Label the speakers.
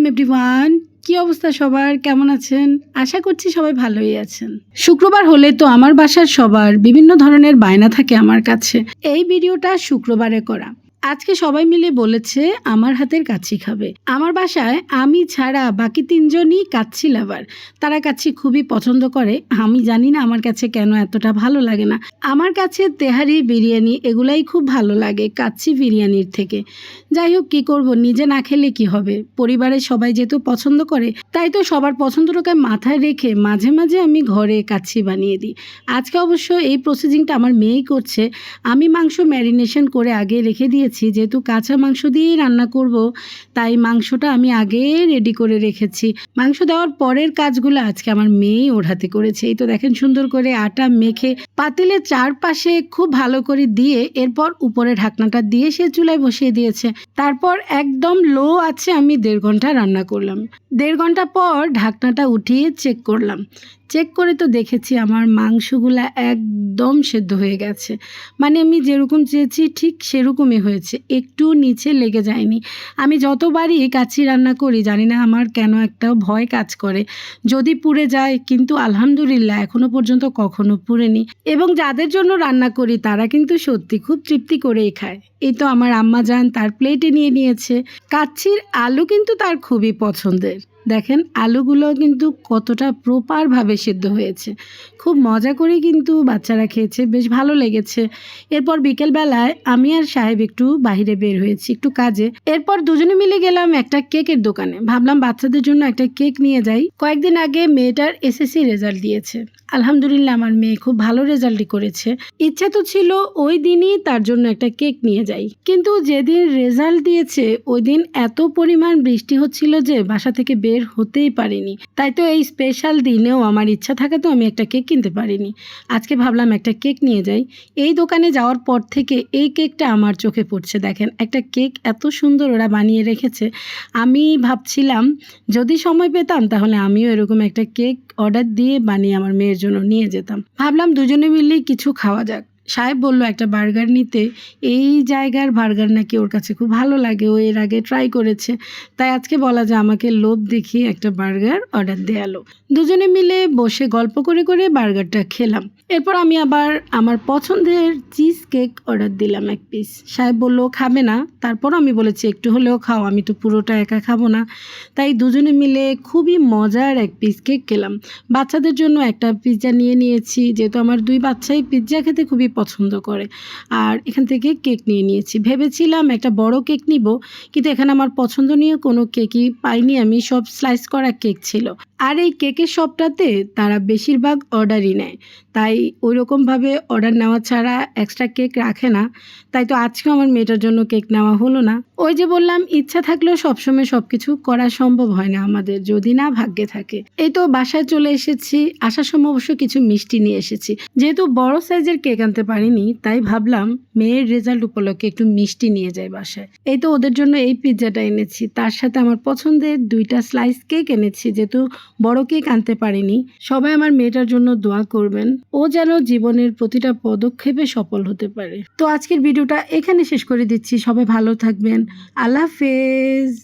Speaker 1: Everyone, কি অবস্থা সবার, কেমন আছেন? আশা করছি সবাই ভালোই আছেন। শুক্রবার হলে তো আমার বাসার সবার বিভিন্ন ধরনের বায়না থাকে আমার কাছে। এই ভিডিওটা শুক্রবারে করা। আজকে সবাই মিলে বলেছে আমার হাতের কাচ্চি খাবে। আমার বাসায় আমি ছাড়া বাকি 3 জনই কাচ্চি লাভার। তারা কাচ্চি খুবই পছন্দ করে। আমি জানি না আমার কাছে কেন এতটা ভালো লাগে না। আমার কাছে তেহারি, বিরিয়ানি এগুলাই খুব ভালো লাগে কাচ্চি বিরিয়ানির থেকে। যাই হোক, কী করব, নিজে না খেলে কি হবে? পরিবারের সবাই যেহেতু পছন্দ করে, তাই তো সবার পছন্দটাকে মাথায় রেখে মাঝে মাঝে আমি ঘরে কাচ্চি বানিয়ে দিই। আজকে অবশ্য এই প্রসেসিংটা আমার মেয়েই করছে। আমি মাংস ম্যারিনেশন করে আগে রেখে দিয়েছি, যেহেতু কাঁচা মাংস দিয়েই রান্না করব, তাই মাংসটা আমি আগে রেডি করে রেখেছি। মাংস দেওয়ার পরের কাজগুলো আজকে আমার মেয়েই ওর হাতে করেছে। এই তো দেখেন, সুন্দর করে আটা মেখে পাতিলের চারপাশে খুব ভালো করে দিয়ে এরপর উপরে ঢাকনাটা দিয়ে সে চুলায় বসিয়ে দিয়েছে। তারপর একদম লো আছে আমি 1.5 ঘন্টা রান্না করলাম। 1.5 ঘন্টা পর ঢাকনাটা উঠিয়ে চেক করলাম। চেক করে তো দেখেছি আমার মাংসগুলা একদম সেদ্ধ হয়ে গেছে। মানে আমি যেরকম চেয়েছি ঠিক সেরকমই হয়েছে, একটু নিচে লেগে যায়নি। আমি যতবারই কাচ্চি রান্না করি জানি না আমার কেন একটা ভয় কাজ করে যদি পুড়ে যায়, কিন্তু আলহামদুলিল্লাহ এখনো পর্যন্ত কখনো পুড়েনি। এবং যাদের জন্য রান্না করি তারা কিন্তু সত্যি খুব তৃপ্তি করেই খায়। এই তো আমার আম্মা জান তার প্লেটে নিয়ে নিয়েছে। কাচ্চির আলু কিন্তু তার খুবই পছন্দের। দেখেন আলুগুলো কিন্তু কতটা প্রপারভাবে সিদ্ধ হয়েছে। খুব মজা করে কিন্তু বাচ্চারা খেয়েছে, বেশ ভালো লেগেছে। এরপর বিকেলবেলায় আমি আর সাহেব একটু বাইরে বের হয়েছি একটু কাজে। এরপর দুজনে মিলে গেলাম একটা কেকের দোকানে। ভাবলাম বাচ্চাদের জন্য একটা কেক নিয়ে যাই। কয়েকদিন আগে মেয়েটার এসএসসি রেজাল্ট দিয়েছে। আলহামদুলিল্লাহ আমার মেয়ে খুব ভালো রেজাল্টই করেছে। ইচ্ছা তো ছিল ওই দিনই তার জন্য একটা কেক নিয়ে যাই, কিন্তু যেদিন রেজাল্ট দিয়েছে ওই দিন এত পরিমাণ বৃষ্টি হচ্ছিল যে বাসা থেকে বের হতেই পারিনি। তাই তো এই স্পেশাল দিনেও আমার ইচ্ছা থাকে তো আমি একটা কেক কিনতে পারিনি। আজকে ভাবলাম একটা কেক নিয়ে যাই। এই দোকানে যাওয়ার পর থেকে এই কেকটা আমার চোখে পড়ছে। দেখেন একটা কেক এত সুন্দর ওরা বানিয়ে রেখেছে। আমি ভাবছিলাম যদি সময় পেতাম তাহলে আমিও এরকম একটা কেক অর্ডার দিয়ে বানিয়ে আমার মেয়ের জন্য নিয়ে যেতাম। ভাবলাম দুজনে মিলেই কিছু খাওয়া যাক। সাহেব বলল একটা বার্গার নিতে। এই জায়গার বার্গার নাকি ওর কাছে খুব ভালো লাগে, ও এর আগে ট্রাই করেছে। তাই আজকে বলা যায় আমাকে লোভ দেখিয়ে একটা বার্গার অর্ডার দেয়ালো। দুজনে মিলে বসে গল্প করে করে বার্গারটা খেলাম। এরপর আমি আবার আমার পছন্দের চিজ কেক অর্ডার দিলাম 1 পিস। সাহেব বললো খাবে না, তারপর আমি বলেছি একটু হলেও খাও, আমি তো পুরোটা একা খাবো না। তাই দুজনে মিলে খুবই মজার 1 পিস কেক খেলাম। বাচ্চাদের জন্য একটা পিৎজা নিয়ে নিয়েছি, যেহেতু আমার 2 বাচ্চাই পিৎজা খেতে খুবই পছন্দ করে। আর এখান থেকে কেক নিয়ে নিয়েছি। ভেবেছিলাম একটা বড় কেক নিব, কিন্তু এখানে আমার পছন্দনীয় কোনো কেকই পাইনি আমি, সব স্লাইস করা কেক ছিল। আর এই কেকের শপটাতে তারা বেশিরভাগ অর্ডারই নেয়, তাই ওই রকমভাবে অর্ডার নেওয়া ছাড়া এক্সট্রা কেক রাখে না। তাই তো আজকেও আমার মেয়েটার জন্য কেক নেওয়া হলো না। ওই যে বললাম, ইচ্ছা থাকলেও সবসময় সব কিছু করা সম্ভব হয় না আমাদের, যদি না ভাগ্যে থাকে। এই তো বাসায় চলে এসেছি। আসার সময় অবশ্য কিছু মিষ্টি নিয়ে এসেছি। যেহেতু বড় সাইজের কেক আনতে পারিনি, তাই ভাবলাম মেয়ের রেজাল্ট উপলক্ষে একটু মিষ্টি নিয়ে যাই বাসায়। এই তো ওদের জন্য এই পিৎজাটা এনেছি, তার সাথে আমার পছন্দের 2টা স্লাইস কেক এনেছি। যেহেতু বড় কেক আনতে পারিনি, সবাই আমার মেয়েটার জন্য দোয়া করবেন, ও যেন জীবনের প্রতিটা পদক্ষেপে সফল হতে পারে। তো আজকের ভিডিওটা এখানে শেষ করে দিচ্ছি। সবাই ভালো থাকবেন। আল্লাহ হাফেজ।